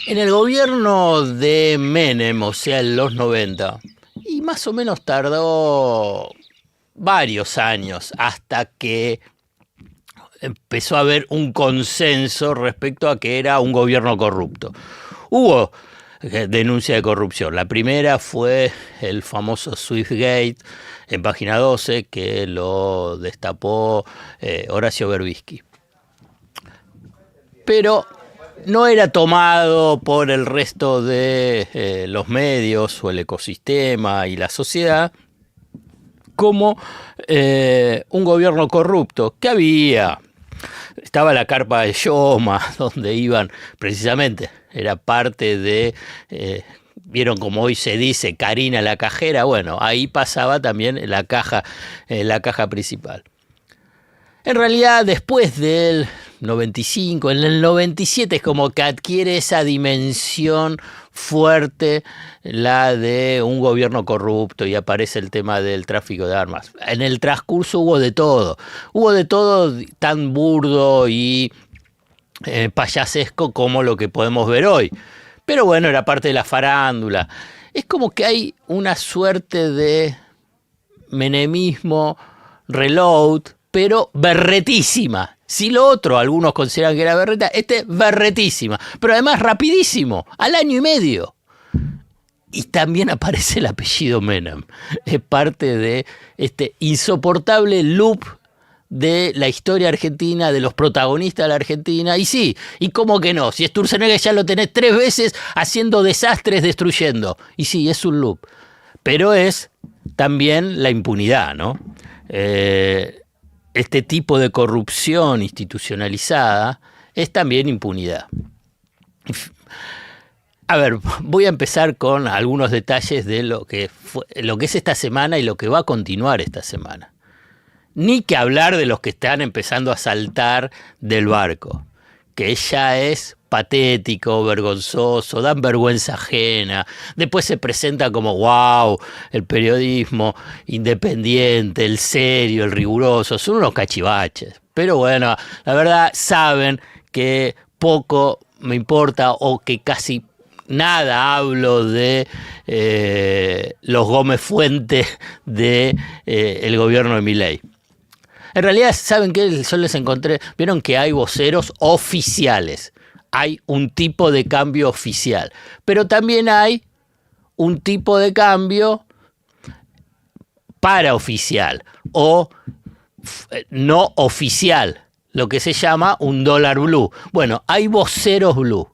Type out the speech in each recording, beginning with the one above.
En el gobierno de Menem, o sea, en los 90, y más o menos tardó varios años hasta que empezó a haber un consenso respecto a que era un gobierno corrupto. Hubo denuncia de corrupción. La primera fue el famoso Swiftgate en Página 12, que lo destapó Horacio Berbisky. Pero no era tomado por el resto de los medios o el ecosistema y la sociedad como un gobierno corrupto, que había. Estaba la carpa de Yoma, donde iban precisamente, era parte de, vieron como hoy se dice, Karina la cajera, bueno, ahí pasaba también la caja principal. En realidad, después del 95, en el 97 es como que adquiere esa dimensión fuerte, la de un gobierno corrupto, y aparece el tema del tráfico de armas. En el transcurso hubo de todo tan burdo y payasesco como lo que podemos ver hoy. Pero bueno, era parte de la farándula. Es como que hay una suerte de menemismo reload, pero berretísima. Si lo otro algunos consideran que era berreta, berretísima. Pero además rapidísimo, al año y medio. Y también aparece el apellido Menem. Es parte de este insoportable loop de la historia argentina, de los protagonistas de la Argentina. Y sí, y cómo que no, si Sturzenegger ya lo tenés 3 veces haciendo desastres, destruyendo. Y sí, es un loop. Pero es también la impunidad, ¿no? Este tipo de corrupción institucionalizada es también impunidad. A ver, voy a empezar con algunos detalles de lo que es esta semana y lo que va a continuar esta semana. Ni que hablar de los que están empezando a saltar del barco, que ya es patético, vergonzoso, dan vergüenza ajena. Después se presenta como wow, el periodismo independiente, el serio, el riguroso, son unos cachivaches. Pero bueno, la verdad saben que poco me importa, o que casi nada hablo de los Gómez Fuentes de el gobierno de Milei. En realidad, ¿saben qué? Yo les encontré, vieron que hay voceros oficiales. Hay un tipo de cambio oficial, pero también hay un tipo de cambio paraoficial o no oficial, lo que se llama un dólar blue. Bueno, hay voceros blue.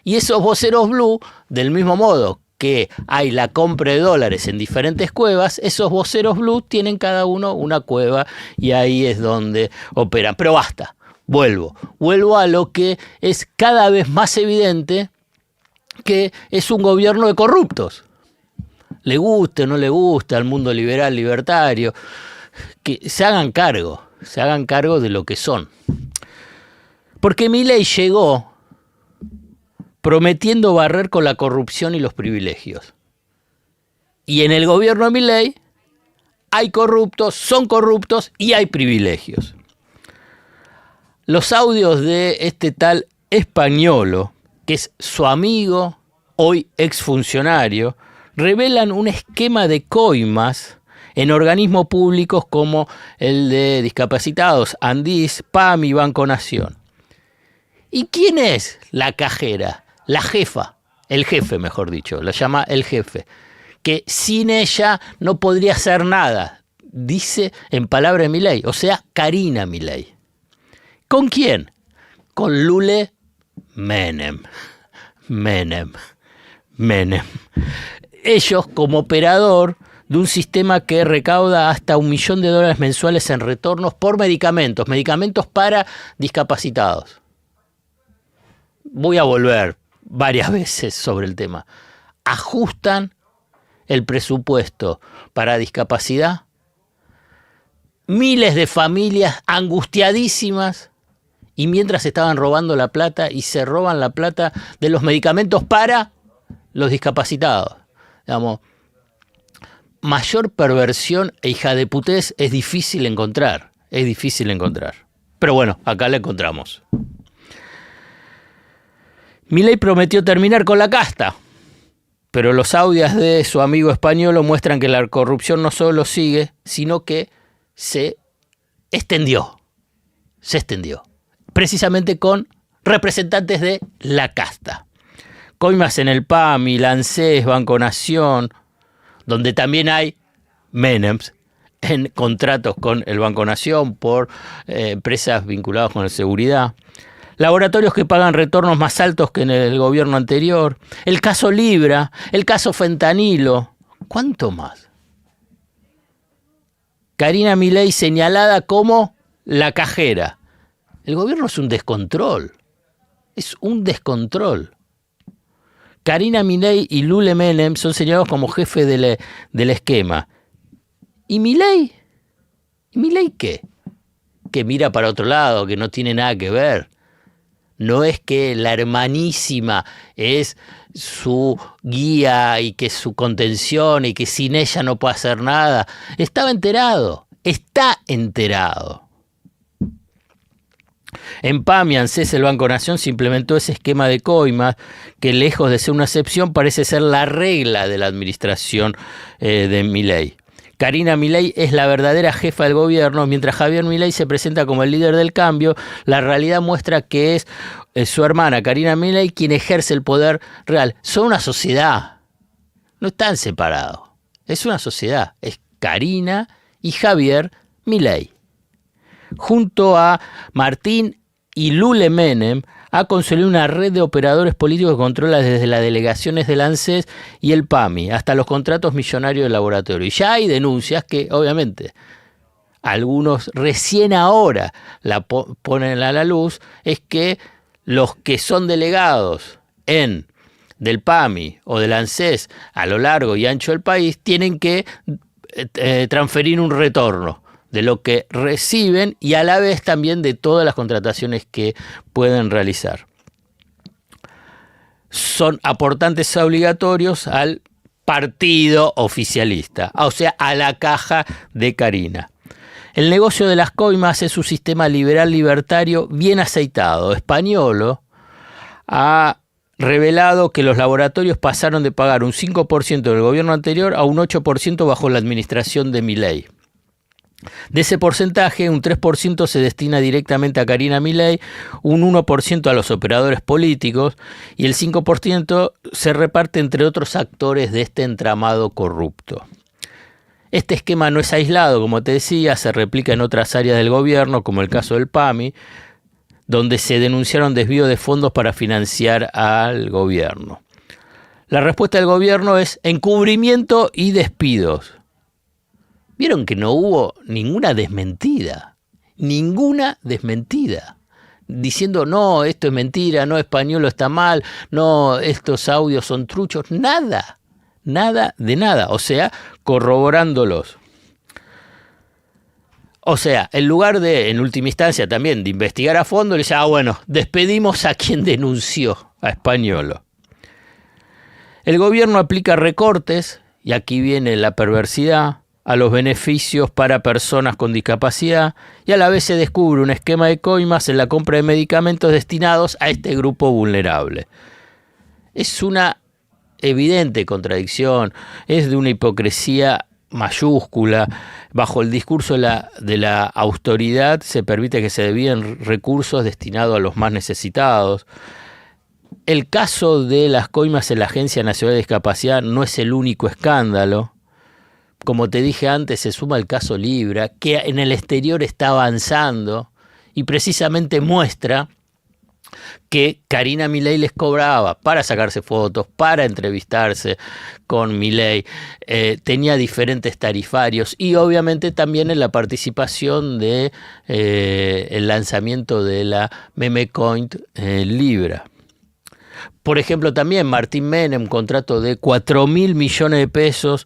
Y esos voceros blue, del mismo modo que hay la compra de dólares en diferentes cuevas, esos voceros blue tienen cada uno una cueva, y ahí es donde operan. Pero basta. Vuelvo a lo que es cada vez más evidente, que es un gobierno de corruptos. Le guste o no le guste al mundo liberal, libertario, que se hagan cargo de lo que son. Porque Milei llegó prometiendo barrer con la corrupción y los privilegios. Y en el gobierno de Milei hay corruptos, son corruptos y hay privilegios. Los audios de este tal Españolo, que es su amigo, hoy exfuncionario, revelan un esquema de coimas en organismos públicos como el de discapacitados, Andís, PAM y Banco Nación. ¿Y quién es la cajera? La jefa, el jefe mejor dicho, la llama el jefe, que sin ella no podría hacer nada, dice en palabras de Milei, o sea, Karina Milei. ¿Con quién? Con Lule Menem. Ellos como operador de un sistema que recauda hasta $1 millón mensuales en retornos por medicamentos para discapacitados. Voy a volver varias veces sobre el tema. Ajustan el presupuesto para discapacidad. Miles de familias angustiadísimas, y mientras estaban robando la plata, y se roban la plata de los medicamentos para los discapacitados. Digamos, mayor perversión e hijadeputés es difícil encontrar. Pero bueno, acá la encontramos. Milei prometió terminar con la casta, pero los audios de su amigo español muestran que la corrupción no solo sigue, sino que se extendió, precisamente con representantes de la casta. Coimas en el PAMI, la ANSES, Banco Nación, donde también hay Menems en contratos con el Banco Nación por empresas vinculadas con la seguridad. Laboratorios que pagan retornos más altos que en el gobierno anterior. El caso Libra, el caso Fentanilo. ¿Cuánto más? Karina Milei señalada como la cajera. El gobierno es un descontrol. Es un descontrol. Karina Milei y Lule Menem son señalados como jefe del esquema. ¿Y Milei? ¿Y Milei qué? Que mira para otro lado, que no tiene nada que ver. No es que la hermanísima es su guía y que es su contención y que sin ella no puede hacer nada. Estaba enterado, está enterado. En PAMI, ANSES, el Banco Nación se implementó ese esquema de coimas que, lejos de ser una excepción, parece ser la regla de la administración de Milei. Karina Milei es la verdadera jefa del gobierno, mientras Javier Milei se presenta como el líder del cambio. La realidad muestra que es su hermana Karina Milei quien ejerce el poder real. Son una sociedad, no están separados, es una sociedad, es Karina y Javier Milei. Junto a Martín y Lule Menem, ha consolidado una red de operadores políticos que controla desde las delegaciones del ANSES y el PAMI hasta los contratos millonarios del laboratorio. Y ya hay denuncias que, obviamente, algunos recién ahora la ponen a la luz, es que los que son delegados del PAMI o del ANSES a lo largo y ancho del país tienen que transferir un retorno de lo que reciben y a la vez también de todas las contrataciones que pueden realizar. Son aportantes obligatorios al partido oficialista, o sea, a la caja de Karina. El negocio de las coimas es un sistema liberal libertario bien aceitado. Españolo ha revelado que los laboratorios pasaron de pagar un 5% del gobierno anterior a un 8% bajo la administración de Milei. De ese porcentaje, un 3% se destina directamente a Karina Milei, un 1% a los operadores políticos y el 5% se reparte entre otros actores de este entramado corrupto. Este esquema no es aislado, como te decía, se replica en otras áreas del gobierno, como el caso del PAMI, donde se denunciaron desvíos de fondos para financiar al gobierno. La respuesta del gobierno es encubrimiento y despidos. Vieron que no hubo ninguna desmentida, diciendo no, esto es mentira, no, Españolo está mal, no, estos audios son truchos, nada de nada, o sea, corroborándolos. O sea, en lugar de, en última instancia también, de investigar a fondo, le dice, bueno, despedimos a quien denunció a Españolo. El gobierno aplica recortes, y aquí viene la perversidad, a los beneficios para personas con discapacidad y a la vez se descubre un esquema de coimas en la compra de medicamentos destinados a este grupo vulnerable. Es una evidente contradicción, es de una hipocresía mayúscula. Bajo el discurso de la austeridad se permite que se desvíen recursos destinados a los más necesitados. El caso de las coimas en la Agencia Nacional de Discapacidad no es el único escándalo. Como te dije antes, se suma el caso Libra, que en el exterior está avanzando y precisamente muestra que Karina Milei les cobraba para sacarse fotos, para entrevistarse con Milei, tenía diferentes tarifarios y obviamente también en la participación de el lanzamiento de la meme coin Libra. Por ejemplo, también Martín Menem, contrato de 4.000 millones de pesos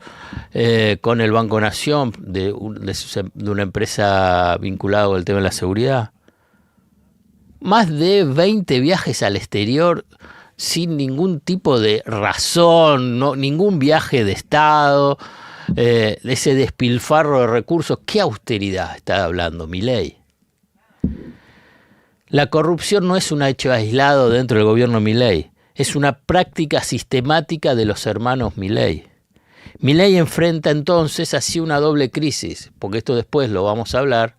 con el Banco Nación, de una empresa vinculada con el tema de la seguridad. Más de 20 viajes al exterior sin ningún tipo de razón, no, ningún viaje de Estado, ese despilfarro de recursos. ¿Qué austeridad está hablando Milei? La corrupción no es un hecho aislado dentro del gobierno Milei. es una práctica sistemática de los hermanos Milei. Milei enfrenta entonces así una doble crisis, porque esto después lo vamos a hablar.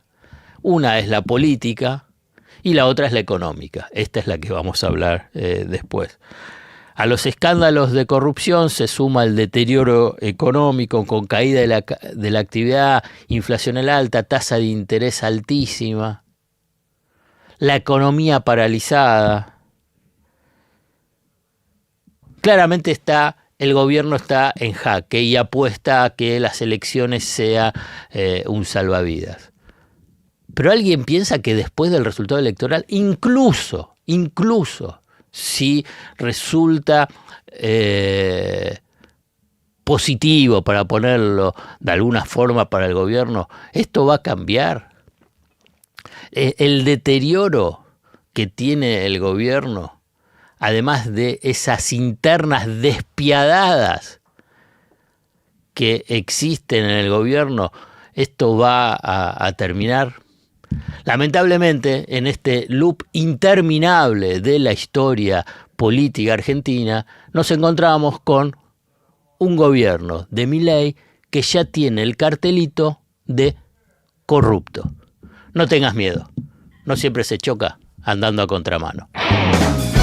Una es la política y la otra es la económica. Esta es la que vamos a hablar después. A los escándalos de corrupción se suma el deterioro económico con caída de la actividad, inflación alta, tasa de interés altísima, la economía paralizada. Claramente el gobierno está en jaque y apuesta a que las elecciones sea un salvavidas. Pero alguien piensa que después del resultado electoral, incluso si resulta positivo, para ponerlo de alguna forma para el gobierno, esto va a cambiar. El deterioro que tiene el gobierno, además de esas internas despiadadas que existen en el gobierno, esto va a terminar. Lamentablemente, en este loop interminable de la historia política argentina, nos encontramos con un gobierno de Milei que ya tiene el cartelito de corrupto. No tengas miedo, no siempre se choca andando a contramano.